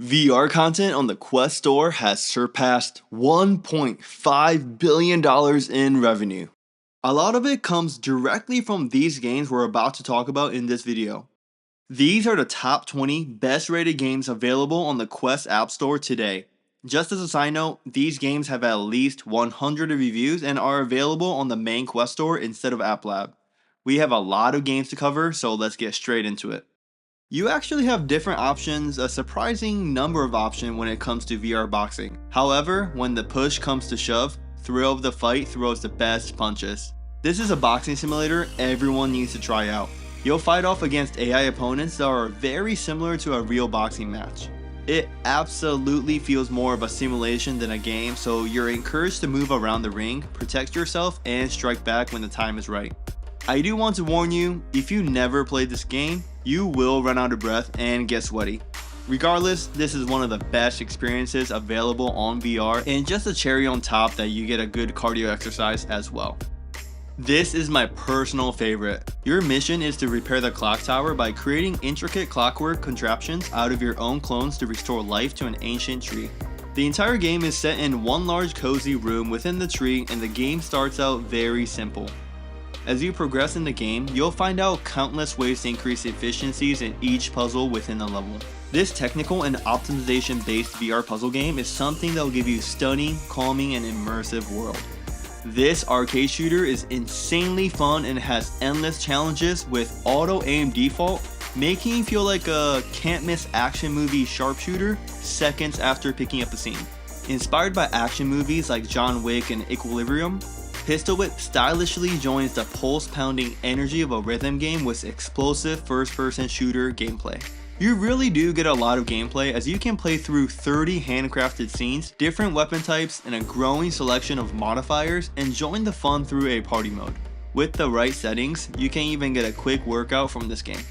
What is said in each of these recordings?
VR content on the Quest Store has surpassed $1.5 billion in revenue. A lot of it comes directly from these games we're about to talk about in this video. These are the top 20 best rated games available on the Quest App Store today. Just as a side note, these games have at least 100 reviews and are available on the main Quest Store instead of App Lab. We have a lot of games to cover, so let's get straight into it. You actually have different options, a surprising number of options when it comes to VR boxing. However, when the push comes to shove, Thrill of the Fight throws the best punches. This is a boxing simulator everyone needs to try out. You'll fight off against AI opponents that are very similar to a real boxing match. It absolutely feels more of a simulation than a game, so you're encouraged to move around the ring, protect yourself, and strike back when the time is right. I do want to warn you, if you never played this game, you will run out of breath and get sweaty. Regardless, this is one of the best experiences available on VR, and just a cherry on top that you get a good cardio exercise as well. This is my personal favorite. Your mission is to repair the clock tower by creating intricate clockwork contraptions out of your own clones to restore life to an ancient tree. The entire game is set in one large cozy room within the tree, and the game starts out very simple. As you progress in the game, you'll find out countless ways to increase efficiencies in each puzzle within the level. This technical and optimization based VR puzzle game is something that will give you a stunning, calming, and immersive world. This arcade shooter is insanely fun and has endless challenges with auto aim default, making you feel like a can't miss action movie sharpshooter seconds after picking up a scene. Inspired by action movies like John Wick and Equilibrium, Pistol Whip stylishly joins the pulse-pounding energy of a rhythm game with explosive first-person shooter gameplay. You really do get a lot of gameplay as you can play through 30 handcrafted scenes, different weapon types, and a growing selection of modifiers, and join the fun through a party mode. With the right settings, you can even get a quick workout from this game.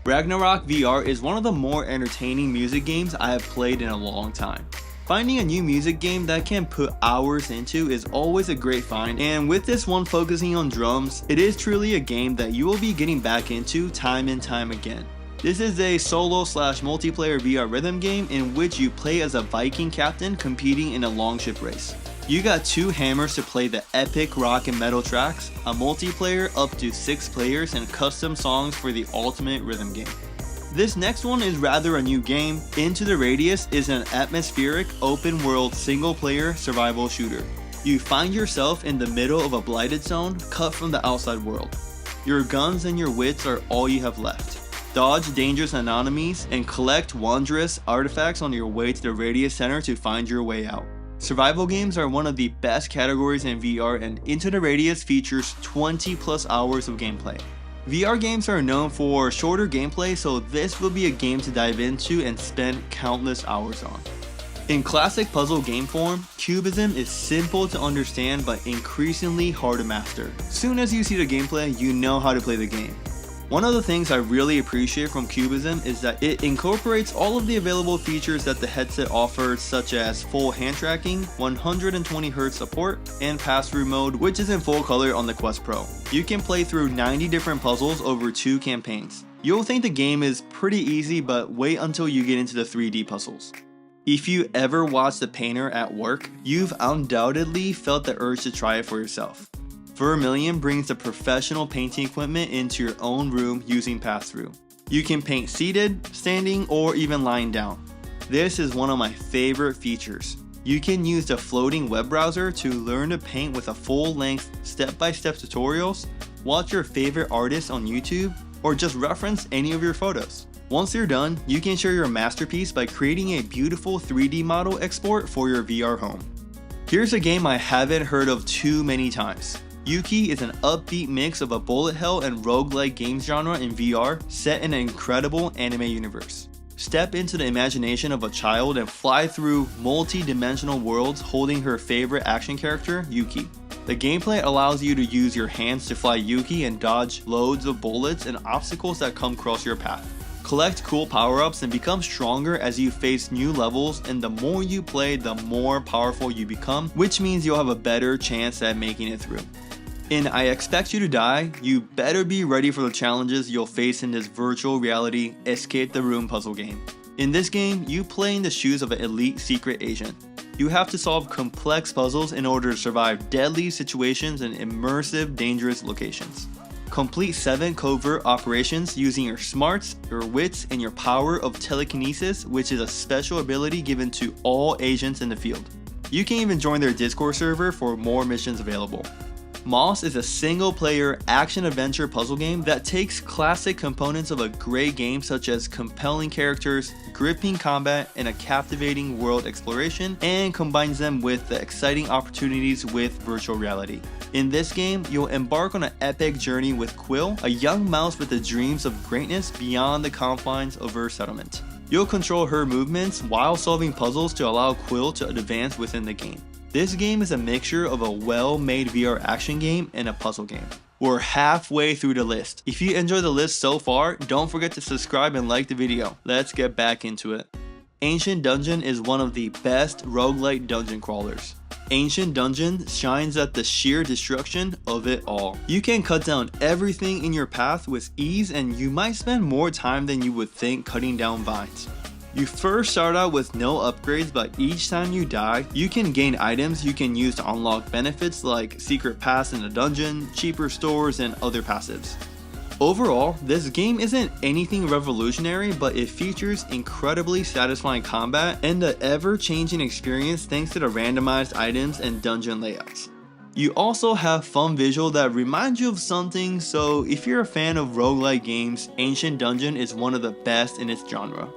Ragnarok VR is one of the more entertaining music games I have played in a long time. Finding a new music game that can put hours into is always a great find, and with this one focusing on drums, it is truly a game that you will be getting back into time and time again. This is a solo/multiplayer VR rhythm game in which you play as a Viking captain competing in a longship race. You got 2 hammers to play the epic rock and metal tracks, a multiplayer up to 6 players, and custom songs for the ultimate rhythm game. This next one is rather a new game. Into the Radius is an atmospheric, open-world, single-player survival shooter. You find yourself in the middle of a blighted zone, cut from the outside world. Your guns and your wits are all you have left. Dodge dangerous enemies and collect wondrous artifacts on your way to the Radius Center to find your way out. Survival games are one of the best categories in VR, and Into the Radius features 20+ hours of gameplay. VR games are known for shorter gameplay, so this will be a game to dive into and spend countless hours on. In classic puzzle game form, Cubism is simple to understand but increasingly hard to master. Soon as you see the gameplay, you know how to play the game. One of the things I really appreciate from Cubism is that it incorporates all of the available features that the headset offers, such as full hand tracking, 120Hz support, and pass-through mode, which is in full color on the Quest Pro. You can play through 90 different puzzles over 2 campaigns. You'll think the game is pretty easy, but wait until you get into the 3D puzzles. If you ever watch The Painter at work, you've undoubtedly felt the urge to try it for yourself. Vermilion brings the professional painting equipment into your own room using pass-through. You can paint seated, standing, or even lying down. This is one of my favorite features. You can use the floating web browser to learn to paint with a full-length, step-by-step tutorials, watch your favorite artists on YouTube, or just reference any of your photos. Once you're done, you can share your masterpiece by creating a beautiful 3D model export for your VR home. Here's a game I haven't heard of too many times. Yuki is an upbeat mix of a bullet hell and roguelike games genre in VR, set in an incredible anime universe. Step into the imagination of a child and fly through multi-dimensional worlds holding her favorite action character, Yuki. The gameplay allows you to use your hands to fly Yuki and dodge loads of bullets and obstacles that come across your path. Collect cool power-ups and become stronger as you face new levels, and the more you play, the more powerful you become, which means you'll have a better chance at making it through. In I Expect You to Die, you better be ready for the challenges you'll face in this virtual reality escape the room puzzle game. In this game, you play in the shoes of an elite secret agent. You have to solve complex puzzles in order to survive deadly situations in immersive, dangerous locations. Complete 7 covert operations using your smarts, your wits, and your power of telekinesis, which is a special ability given to all agents in the field. You can even join their Discord server for more missions available. Moss is a single-player action-adventure puzzle game that takes classic components of a great game such as compelling characters, gripping combat, and a captivating world exploration, and combines them with the exciting opportunities with virtual reality. In this game, you'll embark on an epic journey with Quill, a young mouse with the dreams of greatness beyond the confines of her settlement. You'll control her movements while solving puzzles to allow Quill to advance within the game. This game is a mixture of a well-made VR action game and a puzzle game. We're halfway through the list. If you enjoyed the list so far, don't forget to subscribe and like the video. Let's get back into it. Ancient Dungeon is one of the best roguelike dungeon crawlers. Ancient Dungeon shines at the sheer destruction of it all. You can cut down everything in your path with ease, and you might spend more time than you would think cutting down vines. You first start out with no upgrades, but each time you die, you can gain items you can use to unlock benefits like secret paths in the dungeon, cheaper stores, and other passives. Overall, this game isn't anything revolutionary, but it features incredibly satisfying combat and the ever-changing experience thanks to the randomized items and dungeon layouts. You also have fun visual that reminds you of something, so if you're a fan of roguelike games, Ancient Dungeon is one of the best in its genre.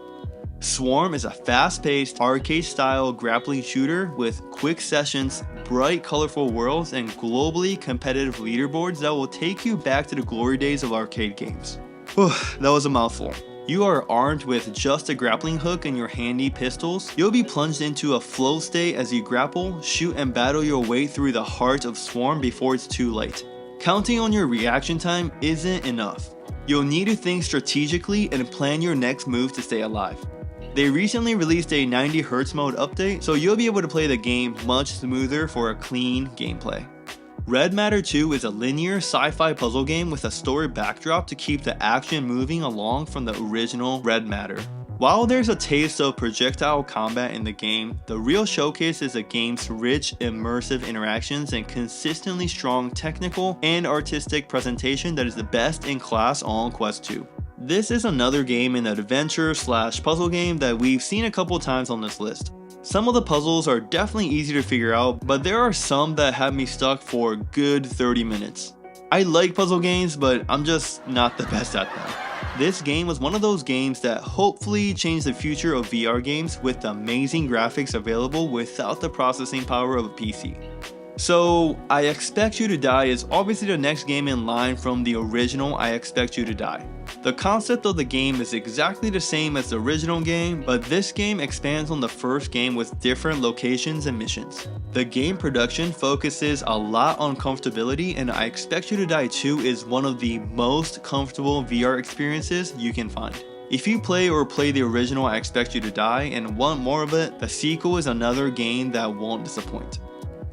Swarm is a fast-paced, arcade-style grappling shooter with quick sessions, bright colorful worlds, and globally competitive leaderboards that will take you back to the glory days of arcade games. Whew, that was a mouthful. You are armed with just a grappling hook and your handy pistols. You'll be plunged into a flow state as you grapple, shoot, and battle your way through the heart of Swarm before it's too late. Counting on your reaction time isn't enough. You'll need to think strategically and plan your next move to stay alive. They recently released a 90Hz mode update, so you'll be able to play the game much smoother for a clean gameplay. Red Matter 2 is a linear sci-fi puzzle game with a story backdrop to keep the action moving along from the original Red Matter. While there's a taste of projectile combat in the game, the real showcase is the game's rich, immersive interactions and consistently strong technical and artistic presentation that is the best in class on Quest 2. This is another game in the adventure/puzzle game that we've seen a couple times on this list. Some of the puzzles are definitely easy to figure out, but there are some that have me stuck for a good 30 minutes. I like puzzle games, but I'm just not the best at them. This game was one of those games that hopefully changed the future of VR games with amazing graphics available without the processing power of a PC. So, I Expect You to Die is obviously the next game in line from the original I Expect You to Die. The concept of the game is exactly the same as the original game, but this game expands on the first game with different locations and missions. The game production focuses a lot on comfortability, and I Expect You to Die 2 is one of the most comfortable VR experiences you can find. If you play the original I Expect You to Die and want more of it, the sequel is another game that won't disappoint.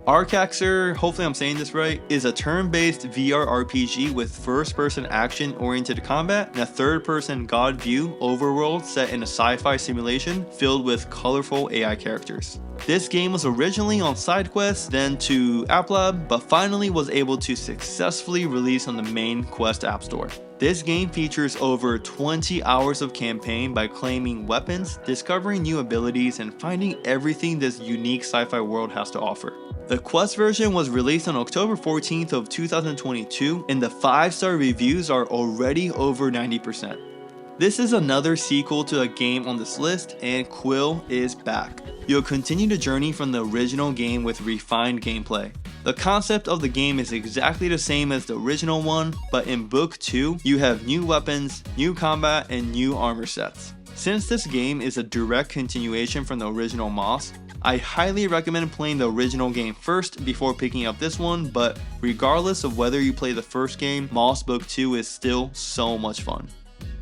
Arcaxer, hopefully I'm saying this right, is a turn-based VR RPG with first-person action-oriented combat and a third-person god view overworld set in a sci-fi simulation filled with colorful AI characters. This game was originally on SideQuest, then to AppLab, but finally was able to successfully release on the main Quest App Store. This game features over 20 hours of campaign by claiming weapons, discovering new abilities, and finding everything this unique sci-fi world has to offer. The Quest version was released on October 14th of 2022, and the 5-star reviews are already over 90%. This is another sequel to a game on this list, and Quill is back. You'll continue the journey from the original game with refined gameplay. The concept of the game is exactly the same as the original one, but in Book 2, you have new weapons, new combat, and new armor sets. Since this game is a direct continuation from the original Moss, I highly recommend playing the original game first before picking up this one, but regardless of whether you play the first game, Moss Book 2 is still so much fun.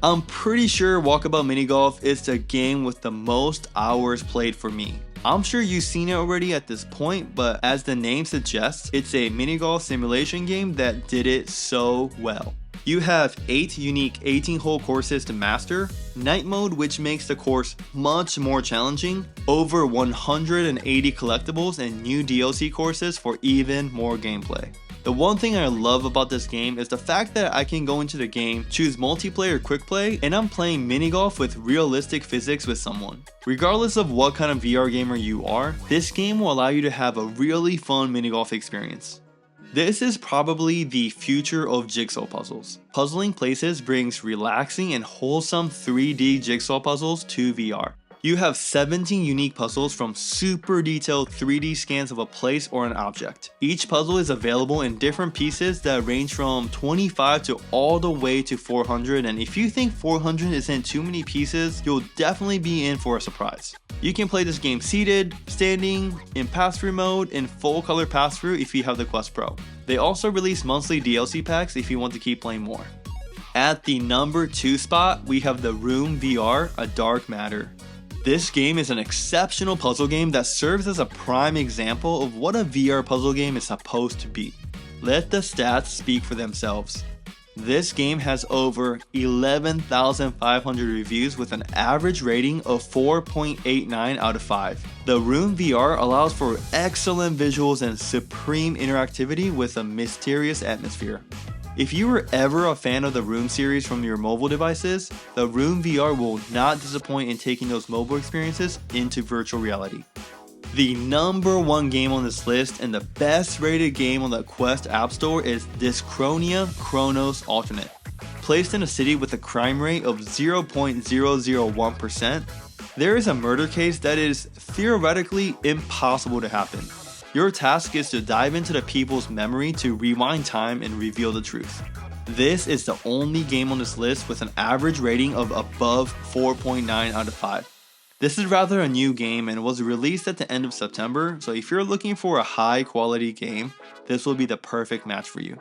I'm pretty sure Walkabout Mini Golf is the game with the most hours played for me. I'm sure you've seen it already at this point, but as the name suggests, it's a mini golf simulation game that did it so well. You have 8 unique 18-hole courses to master, night mode which makes the course much more challenging, over 180 collectibles and new DLC courses for even more gameplay. The one thing I love about this game is the fact that I can go into the game, choose multiplayer quick play, and I'm playing mini golf with realistic physics with someone. Regardless of what kind of VR gamer you are, this game will allow you to have a really fun mini golf experience. This is probably the future of jigsaw puzzles. Puzzling places brings relaxing and wholesome 3D jigsaw puzzles to VR. You have 17 unique puzzles from super detailed 3D scans of a place or an object. Each puzzle is available in different pieces that range from 25 to all the way to 400, and if you think 400 isn't too many pieces, you'll definitely be in for a surprise. You can play this game seated, standing, in pass-through mode, in full color pass-through if you have the Quest Pro. They also release monthly DLC packs if you want to keep playing more. At the number 2 spot, we have the Room VR, A Dark Matter. This game is an exceptional puzzle game that serves as a prime example of what a VR puzzle game is supposed to be. Let the stats speak for themselves. This game has over 11,500 reviews with an average rating of 4.89 out of 5. The Room VR allows for excellent visuals and supreme interactivity with a mysterious atmosphere. If you were ever a fan of the Room series from your mobile devices, the Room VR will not disappoint in taking those mobile experiences into virtual reality. The number 1 game on this list and the best rated game on the Quest App Store is Dyschronia Chronos Alternate. Placed in a city with a crime rate of 0.001%, there is a murder case that is theoretically impossible to happen. Your task is to dive into the people's memory to rewind time and reveal the truth. This is the only game on this list with an average rating of above 4.9 out of 5. This is rather a new game and was released at the end of September, so if you're looking for a high quality game, this will be the perfect match for you.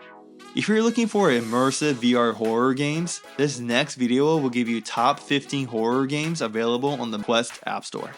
If you're looking for immersive VR horror games, this next video will give you top 15 horror games available on the Quest App Store.